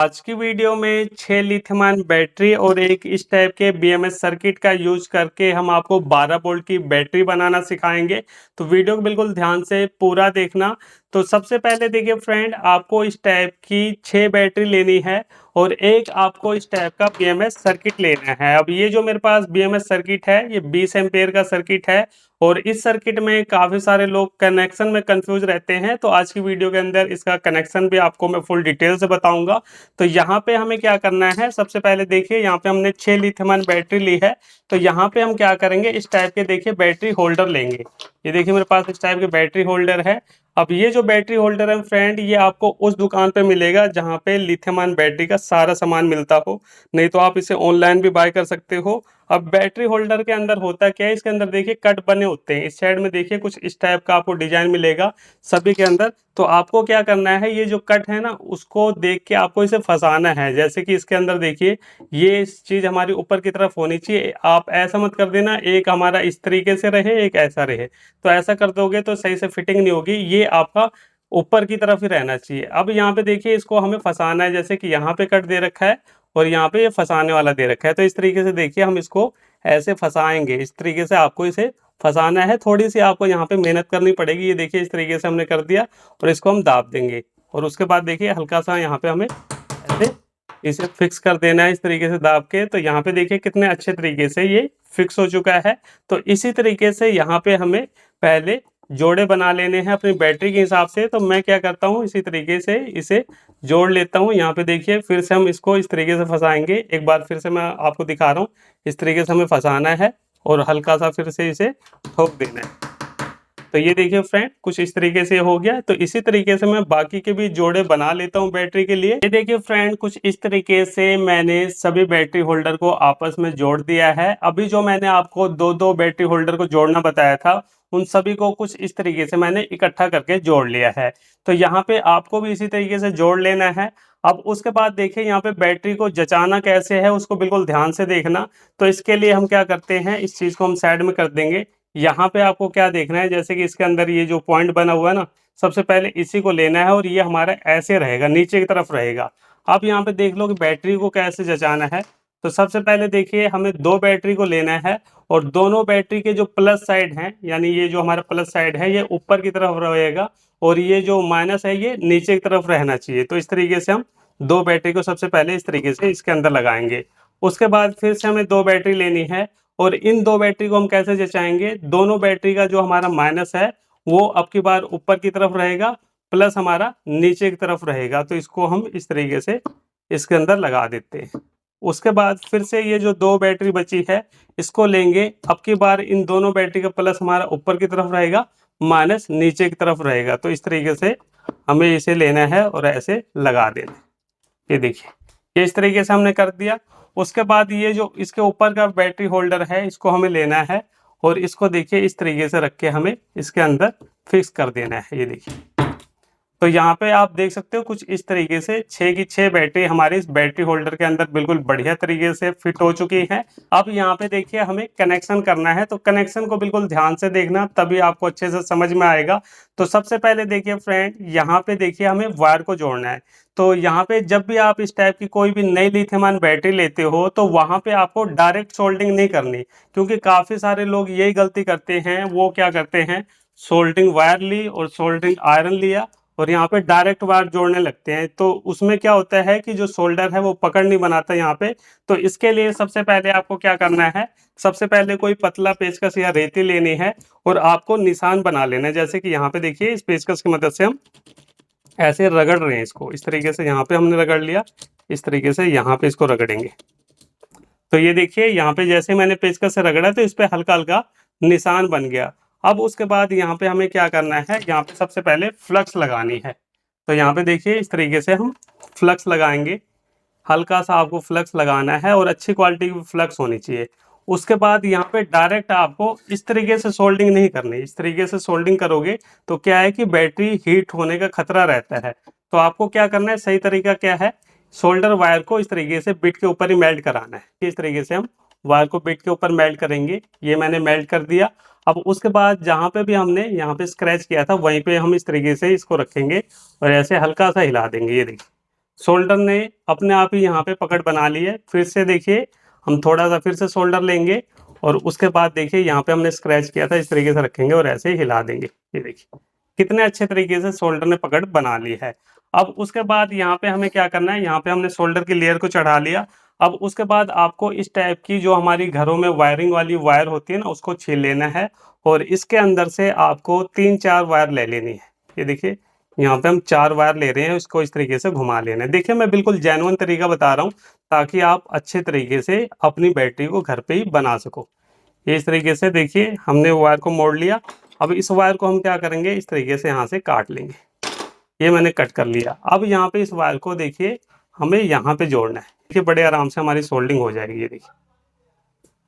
आज की वीडियो में 6 लिथियम आयन बैटरी और एक इस टाइप के बीएमएस सर्किट का यूज करके हम आपको 12 वोल्ट की बैटरी बनाना सिखाएंगे। तो वीडियो को बिल्कुल ध्यान से पूरा देखना। तो सबसे पहले देखिए फ्रेंड, आपको इस टाइप की 6 बैटरी लेनी है और एक आपको इस टाइप का बीएमएस सर्किट लेना है। अब ये जो मेरे पास बीएमएस सर्किट है, ये 20 एम्पेयर का सर्किट है और इस सर्किट में काफ़ी सारे लोग कनेक्शन में कंफ्यूज रहते हैं। तो आज की वीडियो के अंदर इसका कनेक्शन भी आपको मैं फुल डिटेल से बताऊंगा। तो यहाँ पे हमें क्या करना है, सबसे पहले देखिए यहाँ पे हमने 6 लिथियम आयन बैटरी ली है। तो यहाँ पे हम क्या करेंगे, इस टाइप के देखिए बैटरी होल्डर लेंगे। ये देखिए मेरे पास इस टाइप के बैटरी होल्डर है। अब ये जो बैटरी होल्डर है फ्रेंड, ये आपको उस दुकान पे मिलेगा जहाँ पे लिथियम आयन बैटरी का सारा सामान मिलता हो, नहीं तो आप इसे ऑनलाइन भी बाय कर सकते हो। अब बैटरी होल्डर के अंदर होता क्या है, इसके अंदर देखिए कट बने होते हैं। इस साइड में देखिए कुछ इस टाइप का आपको डिजाइन मिलेगा सभी के अंदर। तो आपको क्या करना है, ये जो कट है ना, उसको देख के आपको इसे फंसाना है। जैसे कि इसके अंदर देखिए ये चीज हमारी ऊपर की तरफ होनी चाहिए। आप ऐसा मत कर देना एक हमारा इस तरीके से रहे एक ऐसा रहे, तो ऐसा कर दोगे तो सही से फिटिंग नहीं होगी। ये आपका ऊपर की तरफ ही रहना चाहिए। अब यहाँ पे देखिए इसको हमें फंसाना है, जैसे कि यहाँ पे कट दे रखा है और यहाँ पे ये फंसाने वाला दे रखा है। तो इस तरीके से देखिए हम इसको ऐसे फंसाएंगे। इस तरीके से आपको इसे फंसाना है। थोड़ी सी आपको यहाँ पे मेहनत करनी पड़ेगी। ये देखिए इस तरीके से हमने कर दिया और इसको हम दाब देंगे और उसके बाद देखिए हल्का सा यहाँ पे हमें ऐसे इसे फिक्स कर देना है इस तरीके से दाब के। तो यहाँ पे देखिए कितने अच्छे तरीके से ये फिक्स हो चुका है। तो इसी तरीके से यहाँ पे हमें पहले जोड़े बना लेने हैं अपनी बैटरी के हिसाब से। तो मैं क्या करता हूँ, इसी तरीके से इसे जोड़ लेता हूँ। यहाँ पे देखिए फिर से हम इसको इस तरीके से फंसाएंगे। एक बार फिर से मैं आपको दिखा रहा हूँ, इस तरीके से हमें फंसाना है और हल्का सा फिर से इसे ठोक देना है। तो ये देखिए फ्रेंड कुछ इस तरीके से हो गया। तो इसी तरीके से मैं बाकी के भी जोड़े बना लेता हूँ बैटरी के लिए। ये देखिए फ्रेंड कुछ इस तरीके से मैंने सभी बैटरी होल्डर को आपस में जोड़ दिया है। अभी जो मैंने आपको दो दो बैटरी होल्डर को जोड़ना बताया था, उन सभी को कुछ इस तरीके से मैंने इकट्ठा करके जोड़ लिया है। तो यहाँ पे आपको भी इसी तरीके से जोड़ लेना है। अब उसके बाद देखिए यहाँ पे बैटरी को जचाना कैसे है, उसको बिल्कुल ध्यान से देखना। तो इसके लिए हम क्या करते हैं, इस चीज को हम साइड में कर देंगे। यहाँ पे आपको क्या देखना है, जैसे कि इसके अंदर ये जो पॉइंट बना हुआ है ना, सबसे पहले इसी को लेना है और ये हमारा ऐसे रहेगा, नीचे की तरफ रहेगा। आप यहाँ पे देख लो कि बैटरी को कैसे जचाना है। तो सबसे पहले देखिए हमें दो बैटरी को लेना है और दोनों बैटरी के जो प्लस साइड हैं, यानी ये जो हमारा प्लस साइड है ये ऊपर की तरफ रहेगा और ये जो माइनस है ये नीचे की तरफ रहना चाहिए। तो इस तरीके से हम दो बैटरी को सबसे पहले इस तरीके से इसके अंदर लगाएंगे। उसके बाद फिर से हमें दो बैटरी लेनी है और इन दो बैटरी को हम कैसे जचाएंगे, दोनों बैटरी का जो हमारा माइनस है वो अब की बार ऊपर की तरफ रहेगा, प्लस हमारा नीचे की तरफ रहेगा। तो इसको हम इस तरीके से इसके अंदर लगा देते हैं। उसके बाद फिर से ये जो दो बैटरी बची है इसको लेंगे। अब की बार इन दोनों बैटरी का प्लस हमारा ऊपर की तरफ रहेगा, माइनस नीचे की तरफ रहेगा। तो इस तरीके से हमें इसे लेना है और ऐसे लगा देना है। ये देखिए ये इस तरीके से हमने कर दिया। उसके बाद ये जो इसके ऊपर का बैटरी होल्डर है इसको हमें लेना है और इसको देखिए इस तरीके से रख के हमें इसके अंदर फिक्स कर देना है। ये देखिए तो यहाँ पे आप देख सकते हो कुछ इस तरीके से 6 की 6 बैटरी हमारे इस बैटरी होल्डर के अंदर बिल्कुल बढ़िया तरीके से फिट हो चुकी है। अब यहाँ पे देखिए हमें कनेक्शन करना है। तो कनेक्शन को बिल्कुल ध्यान से देखना, तभी आपको अच्छे से समझ में आएगा। तो सबसे पहले देखिए फ्रेंड, यहाँ पे देखिए हमें वायर को जोड़ना है। तो यहाँ पे जब भी आप इस टाइप की कोई भी नई लिथियम आयन बैटरी लेते हो तो वहां पे आपको डायरेक्ट सोल्डिंग नहीं करनी, क्योंकि काफी सारे लोग यही गलती करते हैं। वो क्या करते हैं, सोल्डरिंग वायर ली और सोल्डरिंग आयरन लिया और यहाँ पे डायरेक्ट वायर जोड़ने लगते हैं। तो उसमें क्या होता है कि जो सोल्डर है वो पकड़ नहीं बनाता यहाँ पे। तो इसके लिए सबसे पहले आपको क्या करना है, सबसे पहले कोई पतला पेचकस या रेती लेनी है और आपको निशान बना लेना है। जैसे कि यहाँ पे देखिए इस पेचकस की मदद से हम ऐसे रगड़ रहे हैं इसको। इस तरीके से यहाँ पे हमने रगड़ लिया, इस तरीके से यहाँ पे इसको रगड़ेंगे। तो ये देखिए यहाँ पे जैसे मैंने पेचकस से रगड़ा तो इस पे हल्का हल्का निशान बन गया। अब उसके बाद यहाँ पे हमें क्या करना है, यहाँ पे सबसे पहले फ्लक्स लगानी है। तो यहाँ पे देखिए इस तरीके से हम फ्लक्स लगाएंगे। हल्का सा आपको फ्लक्स लगाना है और अच्छी क्वालिटी की फ्लक्स होनी चाहिए। उसके बाद यहाँ पे डायरेक्ट आपको इस तरीके से सोल्डिंग नहीं करनी। इस तरीके से सोल्डिंग करोगे तो क्या है कि बैटरी हीट होने का खतरा रहता है। तो आपको क्या करना है, सही तरीका क्या है, सोल्डर वायर को इस तरीके से बिट के ऊपर ही मेल्ट कराना है। इस तरीके से हम वायर को बिट के ऊपर मेल्ट करेंगे। ये मैंने मेल्ट कर दिया। अब उसके बाद जहाँ पे भी हमने यहाँ पे स्क्रैच किया था वहीं पे हम इस तरीके से इसको रखेंगे और ऐसे हल्का सा हिला देंगे। ये देखिए सोल्डर ने अपने आप ही यहाँ पे पकड़ बना ली है। फिर से देखिए हम थोड़ा सा फिर से सोल्डर लेंगे और उसके बाद देखिए यहाँ पे हमने स्क्रैच किया था, इस तरीके से रखेंगे और ऐसे ही हिला देंगे। ये देखिए कितने अच्छे तरीके से सोल्डर ने पकड़ बना ली है। अब उसके बाद यहाँ पे हमें क्या करना है, यहाँ पे हमने सोल्डर की लेयर को चढ़ा लिया। अब उसके बाद आपको इस टाइप की जो हमारी घरों में वायरिंग वाली वायर होती है ना, उसको छील लेना है और इसके अंदर से आपको 3-4 वायर ले लेनी है। ये देखिए यहाँ पे हम 4 वायर ले रहे हैं, इसको इस तरीके से घुमा लेना है। देखिए मैं बिल्कुल जेन्युइन तरीका बता रहा हूँ ताकि आप अच्छे तरीके से अपनी बैटरी को घर पे ही बना सको। ये इस तरीके से देखिए हमने वायर को मोड़ लिया। अब इस वायर को हम क्या करेंगे, इस तरीके से यहाँ से काट लेंगे। ये मैंने कट कर लिया। अब यहाँ पे इस वायर को देखिए हमें यहाँ पे जोड़ना है। देखिए बड़े आराम से हमारी सोल्डिंग हो जाएगी। ये देखिए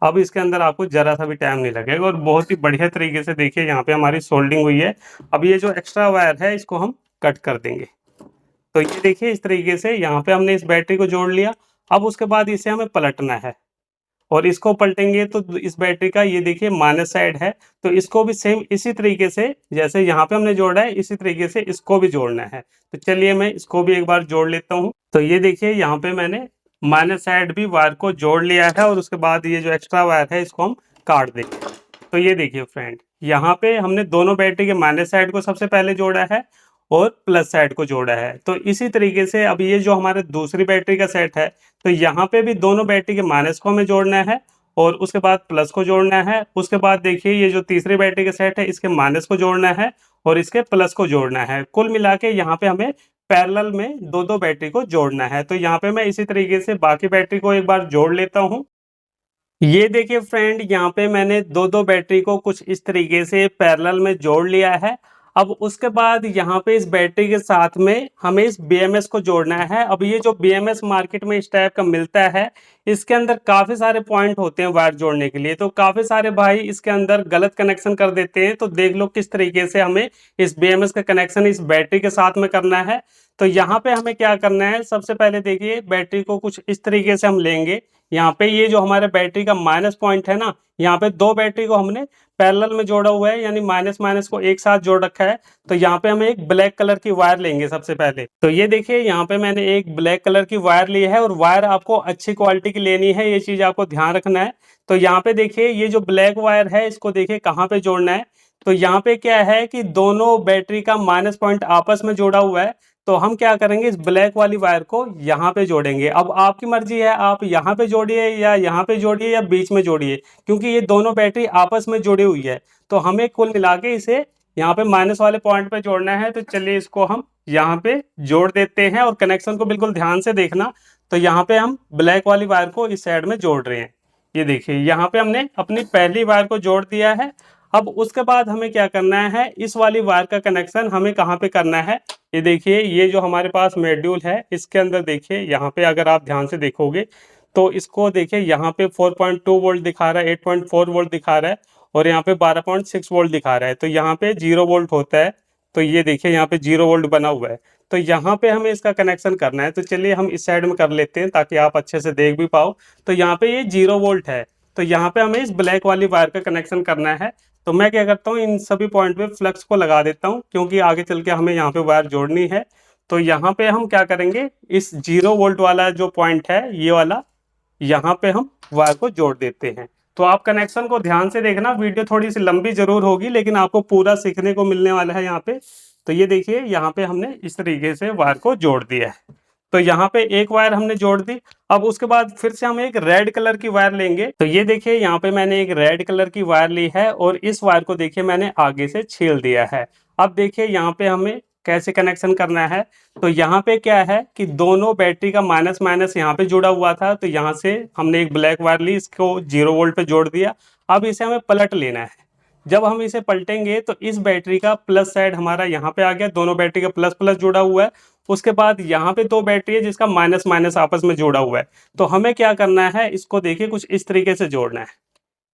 अब इसके अंदर आपको जरा सा भी टाइम नहीं लगेगा और बहुत ही बढ़िया तरीके से देखिए यहाँ पे हमारी सोल्डिंग हुई है। अब ये जो एक्स्ट्रा वायर है इसको हम कट कर देंगे। तो ये देखिए इस तरीके से यहाँ पे हमने इस बैटरी को जोड़ लिया। अब उसके बाद इसे हमें पलटना है और इसको पलटेंगे तो इस बैटरी का ये देखिए माइनस साइड है, तो इसको भी सेम इसी तरीके से जैसे यहाँ पे हमने जोड़ा है इसी तरीके से इसको भी जोड़ना है। तो चलिए मैं इसको भी एक बार जोड़ लेता हूँ। तो ये देखिए यहाँ पे मैंने माइनस साइड भी वायर को जोड़ लिया है और उसके बाद ये जो एक्स्ट्रा वायर है इसको हम काट देंगे। तो ये देखिए फ्रेंड, यहाँ पे हमने दोनों बैटरी के माइनस साइड को सबसे पहले जोड़ा है और प्लस साइड को जोड़ा है। तो इसी तरीके से अब ये जो हमारे दूसरी बैटरी का सेट है, तो यहाँ पे भी दोनों बैटरी के माइनस को हमें जोड़ना है और उसके बाद प्लस को जोड़ना है। उसके बाद देखिए ये जो तीसरी बैटरी का सेट है इसके माइनस को जोड़ना है और इसके प्लस को जोड़ना है। कुल मिला के यहाँ पे हमें पैरेलल में दो दो बैटरी को जोड़ना है। तो यहाँ पे मैं इसी तरीके से बाकी बैटरी को एक बार जोड़ लेता हूँ। ये देखिए फ्रेंड, यहाँ पे मैंने दो दो बैटरी को कुछ इस तरीके से पैरेलल में जोड़ लिया है। अब उसके बाद यहाँ पे इस बैटरी के साथ में हमें इस BMS को जोड़ना है। अब ये जो BMS मार्केट में इस टाइप का मिलता है, इसके अंदर काफ़ी सारे पॉइंट होते हैं वायर जोड़ने के लिए। तो काफ़ी सारे भाई इसके अंदर गलत कनेक्शन कर देते हैं। तो देख लो किस तरीके से हमें इस BMS का कनेक्शन इस बैटरी के साथ में करना है। तो यहाँ पे हमें क्या करना है, सबसे पहले देखिए बैटरी को कुछ इस तरीके से हम लेंगे। यहाँ पे ये जो हमारे बैटरी का माइनस पॉइंट है ना, यहाँ पे दो बैटरी को हमने पैरेलल में जोड़ा हुआ है, यानी माइनस माइनस को एक साथ जोड़ रखा है। तो यहाँ पे हमें एक ब्लैक कलर की वायर लेंगे सबसे पहले। तो ये देखिए यहाँ पे मैंने एक ब्लैक कलर की वायर ली है और वायर आपको अच्छी क्वालिटी की लेनी है, ये चीज आपको ध्यान रखना है। तो यहाँ पे देखिए ये जो ब्लैक वायर है इसको देखिए कहाँ पे जोड़ना है। तो यहाँ पे क्या है कि दोनों बैटरी का माइनस पॉइंट आपस में जोड़ा हुआ है। तो हम क्या करेंगे, इस ब्लैक वाली वायर को यहाँ पे जोड़ेंगे। अब आपकी मर्जी है, आप यहाँ पे जोड़िए या यहाँ पे जोड़िए या बीच में जोड़िए, क्योंकि ये दोनों बैटरी आपस में जुड़ी हुई है। तो हमें कुल मिला के इसे यहाँ पे माइनस वाले पॉइंट पे जोड़ना है। तो चलिए इसको हम यहाँ पे जोड़ देते हैं और कनेक्शन को बिल्कुल ध्यान से देखना। तो यहाँ पे हम ब्लैक वाली वायर को इस साइड में जोड़ रहे हैं। ये देखिए यहाँ पे हमने अपनी पहली वायर को जोड़ दिया है। अब उसके बाद हमें क्या करना है, इस वाली वायर का कनेक्शन हमें कहाँ पे करना है। ये देखिए ये जो हमारे पास मॉड्यूल है इसके अंदर देखिए यहाँ पे अगर आप ध्यान से देखोगे तो इसको देखिए यहाँ पे 4.2 वोल्ट दिखा रहा है, 8.4 वोल्ट दिखा रहा है और यहाँ पे 12.6 वोल्ट दिखा रहा है। तो यहाँ पे 0 वोल्ट होता है। तो ये देखिए यहाँ पे 0 वोल्ट बना हुआ है। तो यहाँ पे हमें इसका कनेक्शन करना है। तो चलिए हम इस साइड में कर लेते हैं ताकि आप अच्छे से देख भी पाओ। तो यहाँ पे ये 0 वोल्ट है। तो यहाँ पे हमें इस ब्लैक वाली वायर का कनेक्शन करना है। तो मैं क्या करता हूँ, इन सभी पॉइंट पे फ्लक्स को लगा देता हूँ क्योंकि आगे चल के हमें यहाँ पे वायर जोड़नी है। तो यहाँ पे हम क्या करेंगे, इस 0 वोल्ट वाला जो पॉइंट है ये वाला, यहाँ पे हम वायर को जोड़ देते हैं। तो आप कनेक्शन को ध्यान से देखना, वीडियो थोड़ी सी लंबी जरूर होगी लेकिन आपको पूरा सीखने को मिलने वाला है यहाँ पे। तो ये देखिए यहाँ पे हमने इस तरीके से वायर को जोड़ दिया है। तो यहाँ पे एक वायर हमने जोड़ दी। अब उसके बाद फिर से हम एक रेड कलर की वायर लेंगे। तो ये देखिए यहाँ पे मैंने एक रेड कलर की वायर ली है और इस वायर को देखिए मैंने आगे से छील दिया है। अब देखिए यहाँ पे हमें कैसे कनेक्शन करना है। तो यहाँ पे क्या है कि दोनों बैटरी का माइनस माइनस यहाँ पे जुड़ा हुआ था। तो यहाँ से हमने एक ब्लैक वायर ली, इसको 0 वोल्ट पे जोड़ दिया। अब इसे हमें पलट लेना है। जब हम इसे पलटेंगे तो इस बैटरी का प्लस साइड हमारा यहाँ पे आ गया, दोनों बैटरी का प्लस प्लस जुड़ा हुआ है। उसके बाद यहाँ पे दो बैटरी है जिसका माइनस माइनस आपस में जोड़ा हुआ है। तो हमें क्या करना है, इसको देखिए कुछ इस तरीके से जोड़ना है।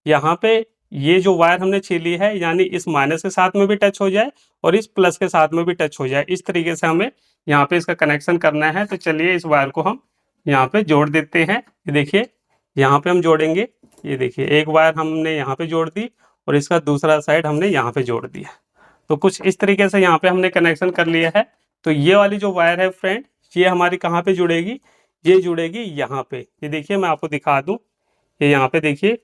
यहाँ पे ये जो वायर हमने छीली है यानी इस माइनस के साथ में भी टच हो जाए और इस प्लस के साथ में भी टच हो जाए, इस तरीके से हमें यहाँ पे इसका कनेक्शन करना है। तो चलिए इस वायर को हम यहाँ पे जोड़ देते हैं। ये देखिए यहाँ पे हम जोड़ेंगे। ये देखिए एक वायर हमने यहाँ पे जोड़ दी और इसका दूसरा साइड हमने यहाँ पे जोड़ दिया। तो कुछ इस तरीके से यहाँ पे हमने कनेक्शन कर लिया है। तो ये वाली जो वायर है फ्रेंड, ये हमारी कहाँ पे जुड़ेगी, ये जुड़ेगी यहाँ पे। ये देखिए मैं आपको दिखा दूं, ये यहाँ पे देखिए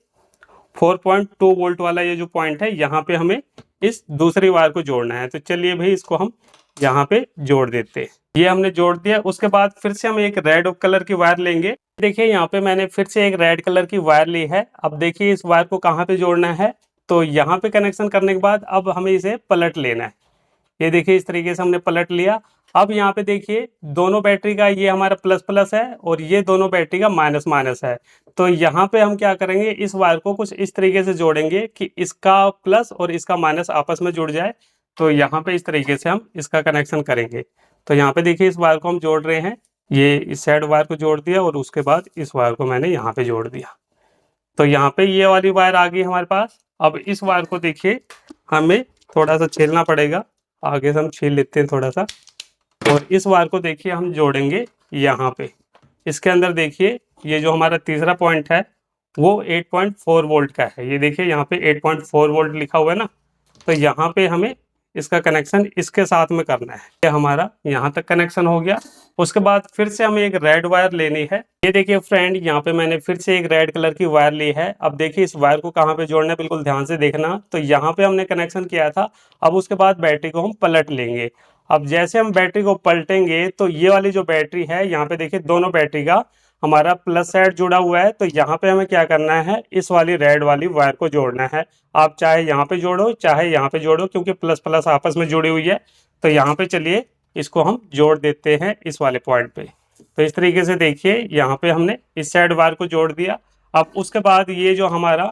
4.2 वोल्ट वाला ये जो पॉइंट है, यहाँ पे हमें इस दूसरी वायर को जोड़ना है। तो चलिए भाई इसको हम यहाँ पे जोड़ देते हैं। ये हमने जोड़ दिया। उसके बाद फिर से हम एक रेड कलर की वायर लेंगे। देखिए यहाँ पे मैंने फिर से एक रेड कलर की वायर ली है। अब देखिए इस वायर को कहाँ पे जोड़ना है, तो यहाँ पे कनेक्शन करने के बाद अब हमें इसे पलट लेना है। ये देखिए इस तरीके से हमने पलट लिया। अब यहाँ पे देखिए दोनों बैटरी का ये हमारा प्लस प्लस है और ये दोनों बैटरी का माइनस माइनस है। तो यहाँ पे हम क्या करेंगे, इस वायर को कुछ इस तरीके से जोड़ेंगे कि इसका प्लस और इसका माइनस आपस में जुड़ जाए। तो यहाँ पे इस तरीके से हम इसका कनेक्शन करेंगे। तो यहाँ पे देखिए इस वायर को हम जोड़ रहे हैं, ये इस साइड वायर को जोड़ दिया और उसके बाद इस वायर को मैंने यहाँ पे जोड़ दिया। तो यहाँ पे ये वाली वायर आ गई हमारे पास। अब इस वायर को देखिए हमें थोड़ा सा छीलना पड़ेगा, आगे से हम छील लेते हैं थोड़ा सा। और इस वायर को देखिए हम जोड़ेंगे यहाँ पे। इसके अंदर देखिए ये जो हमारा तीसरा पॉइंट है वो 8.4 वोल्ट का है। ये देखिए यहाँ पे 8.4 वोल्ट लिखा हुआ है ना, तो यहाँ पे हमें इसका कनेक्शन इसके साथ में करना है। ये हमारा यहाँ तक कनेक्शन हो गया। उसके बाद फिर से हमें एक रेड वायर लेनी है। ये देखिए फ्रेंड, यहाँ पे मैंने फिर से एक रेड कलर की वायर ली है। अब देखिए इस वायर को कहाँ पे जोड़ना है, बिल्कुल ध्यान से देखना। तो यहाँ पे हमने कनेक्शन किया था। अब उसके बाद बैटरी को हम पलट लेंगे। अब जैसे हम बैटरी को पलटेंगे तो ये वाली जो बैटरी है, यहाँ पे देखिए दोनों बैटरी का हमारा प्लस साइड जुड़ा हुआ है। तो यहाँ पे हमें क्या करना है, इस वाली रेड वाली वायर को जोड़ना है। आप चाहे यहाँ पे जोड़ो चाहे यहाँ पे जोड़ो, क्योंकि प्लस प्लस आपस में जुड़ी हुई है। तो यहाँ पे चलिए इसको हम जोड़ देते हैं इस वाले पॉइंट पे। तो इस तरीके से देखिए यहाँ पे हमने इस साइड वायर को जोड़ दिया। अब उसके बाद ये जो हमारा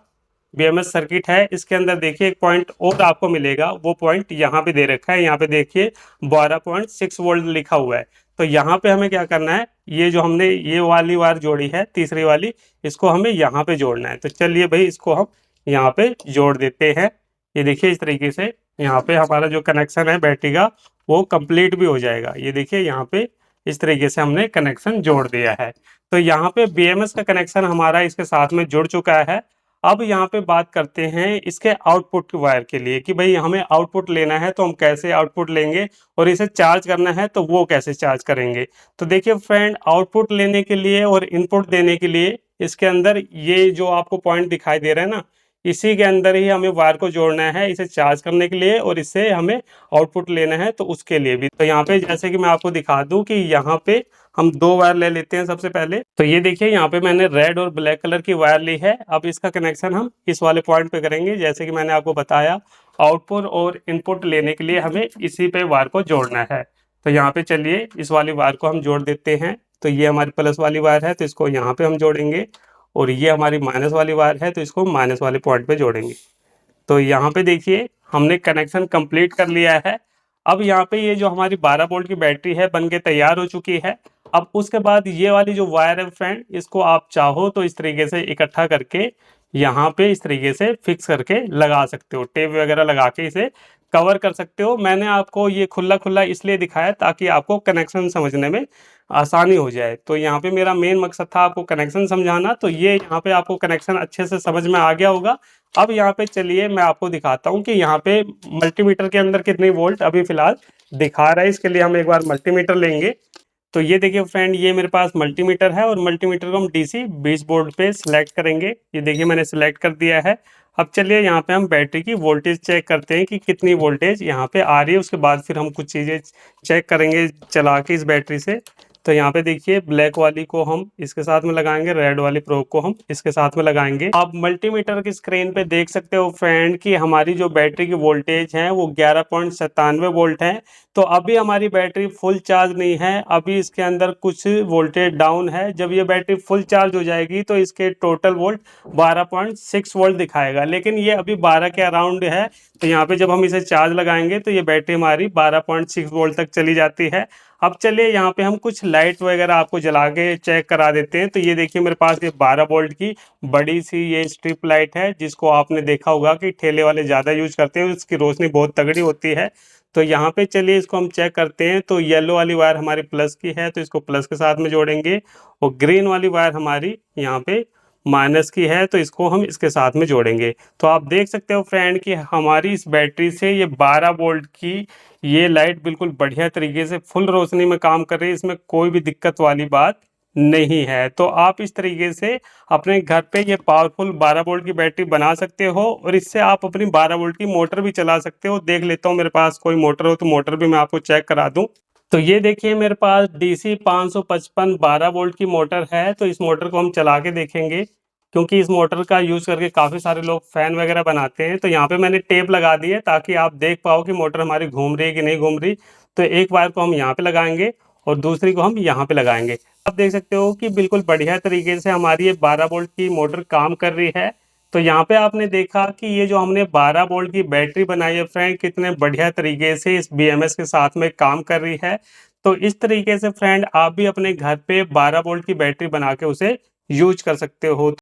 बीएमएस सर्किट है, इसके अंदर देखिए एक पॉइंट और आपको मिलेगा। वो पॉइंट यहाँ पे दे रखा है, यहाँ पे देखिए 12.6 वोल्ट लिखा हुआ है। तो यहाँ पे हमें क्या करना है, ये जो हमने ये वाली वायर जोड़ी है तीसरी वाली, इसको हमें यहाँ पे जोड़ना है। तो चलिए भाई इसको हम यहाँ पे जोड़ देते हैं। ये देखिए इस तरीके से यहाँ पे हमारा जो कनेक्शन है बैटरी का वो कंप्लीट भी हो जाएगा। ये देखिए यहाँ पे इस तरीके से हमने कनेक्शन जोड़ दिया है। तो यहाँ पे बीएमएस का कनेक्शन हमारा इसके साथ में जुड़ चुका है। अब यहाँ पे बात करते हैं इसके आउटपुट वायर के लिए कि भाई हमें आउटपुट लेना है तो हम कैसे आउटपुट लेंगे, और इसे चार्ज करना है तो वो कैसे चार्ज करेंगे। तो देखिए फ्रेंड, आउटपुट लेने के लिए और इनपुट देने के लिए इसके अंदर ये जो आपको पॉइंट दिखाई दे रहा है ना, इसी के अंदर ही हमें वायर को जोड़ना है, इसे चार्ज करने के लिए और इससे हमें आउटपुट लेना है तो उसके लिए भी। तो यहाँ पे जैसे कि मैं आपको दिखा दूं कि यहाँ पे हम दो वायर ले लेते हैं सबसे पहले। तो ये देखिए यहाँ पे मैंने रेड और ब्लैक कलर की वायर ली है। अब इसका कनेक्शन हम इस वाले पॉइंट पे करेंगे। जैसे कि मैंने आपको बताया, आउटपुट और इनपुट लेने के लिए हमें इसी पे वायर को जोड़ना है। तो यहाँ पे चलिए इस वाली वायर को हम जोड़ देते हैं। तो ये हमारी प्लस वाली वायर है तो इसको यहाँ पे हम जोड़ेंगे, और ये हमारी माइनस वाली वायर है तो इसको माइनस वाले पॉइंट पे जोड़ेंगे। तो यहाँ पे देखिए हमने कनेक्शन कंप्लीट कर लिया है। अब यहाँ पे ये जो हमारी 12 वोल्ट की बैटरी है बन के तैयार हो चुकी है। अब उसके बाद ये वाली जो वायर है फ्रेंड, इसको आप चाहो तो इस तरीके से इकट्ठा करके यहाँ पे इस तरीके से फिक्स करके लगा सकते हो, टेप वगैरह लगा के इसे कवर कर सकते हो। मैंने आपको ये खुला खुला इसलिए दिखाया ताकि आपको कनेक्शन समझने में आसानी हो जाए। तो यहाँ पे मेरा मेन मकसद था आपको कनेक्शन समझाना। तो ये यहाँ पे आपको कनेक्शन अच्छे से समझ में आ गया होगा। अब यहाँ पे चलिए मैं आपको दिखाता हूँ कि यहाँ पे मल्टीमीटर के अंदर कितनी वोल्ट अभी फिलहाल दिखा रहा है। इसके लिए हम एक बार मल्टीमीटर लेंगे। तो ये देखिए फ्रेंड, ये मेरे पास मल्टीमीटर है और मल्टीमीटर को हम डीसी 20 बोर्ड पे सिलेक्ट करेंगे। ये देखिए मैंने सिलेक्ट कर दिया है। अब चलिए यहाँ पे हम बैटरी की वोल्टेज चेक करते हैं कि कितनी वोल्टेज यहाँ पे आ रही है। उसके बाद फिर हम कुछ चीज़ें चेक करेंगे चला के इस बैटरी से। तो यहाँ पे देखिए ब्लैक वाली को हम इसके साथ में लगाएंगे, रेड वाली प्रोब को हम इसके साथ में लगाएंगे। आप मल्टीमीटर की स्क्रीन पे देख सकते हो फ्रेंड कि हमारी जो बैटरी की वोल्टेज है वो 11.97 वोल्ट है। तो अभी हमारी बैटरी फुल चार्ज नहीं है, अभी इसके अंदर कुछ वोल्टेज डाउन है। जब ये बैटरी फुल चार्ज हो जाएगी तो इसके टोटल वोल्ट 12.6 वोल्ट दिखाएगा, लेकिन ये अभी 12 के अराउंड है। तो यहाँ पे जब हम इसे चार्ज लगाएंगे तो ये बैटरी हमारी 12.6 वोल्ट तक चली जाती है। अब चलिए यहाँ पे हम कुछ लाइट वगैरह आपको जला के चेक करा देते हैं। तो ये देखिए मेरे पास ये 12 वोल्ट की बड़ी सी ये स्ट्रिप लाइट है, जिसको आपने देखा होगा कि ठेले वाले ज़्यादा यूज करते हैं, उसकी रोशनी बहुत तगड़ी होती है। तो यहाँ पे चलिए इसको हम चेक करते हैं। तो येलो वाली वायर हमारी प्लस की है तो इसको प्लस के साथ में जोड़ेंगे, और ग्रीन वाली वायर हमारी यहाँ पे माइनस की है, तो इसको हम इसके साथ में जोड़ेंगे। तो आप देख सकते हो फ्रेंड कि हमारी इस बैटरी से ये 12 वोल्ट की ये लाइट बिल्कुल बढ़िया तरीके से फुल रोशनी में काम कर रही है, इसमें कोई भी दिक्कत वाली बात नहीं है। तो आप इस तरीके से अपने घर पे ये पावरफुल 12 वोल्ट की बैटरी बना सकते हो और इससे आप अपनी 12 वोल्ट की मोटर भी चला सकते हो। देख लेता हूँ मेरे पास कोई मोटर हो तो मोटर भी मैं आपको चेक करा दूं। तो ये देखिए मेरे पास डीसी 555 12 वोल्ट की मोटर है। तो इस मोटर को हम चला के देखेंगे, क्योंकि इस मोटर का यूज़ करके काफ़ी सारे लोग फ़ैन वगैरह बनाते हैं। तो यहाँ पे मैंने टेप लगा दी है ताकि आप देख पाओ कि मोटर हमारी घूम रही है कि नहीं घूम रही। तो एक वायर को हम यहाँ पे लगाएंगे और दूसरी को हम यहाँ पे लगाएंगे। आप देख सकते हो कि बिल्कुल बढ़िया तरीके से हमारी ये 12 वोल्ट की मोटर काम कर रही है। तो यहाँ पे आपने देखा कि ये जो हमने 12 वोल्ट की बैटरी बनाई है फ्रेंड, कितने बढ़िया तरीके से इस बीएमएस के साथ में काम कर रही है। तो इस तरीके से फ्रेंड आप भी अपने घर पे 12 वोल्ट की बैटरी बना के उसे यूज कर सकते हो।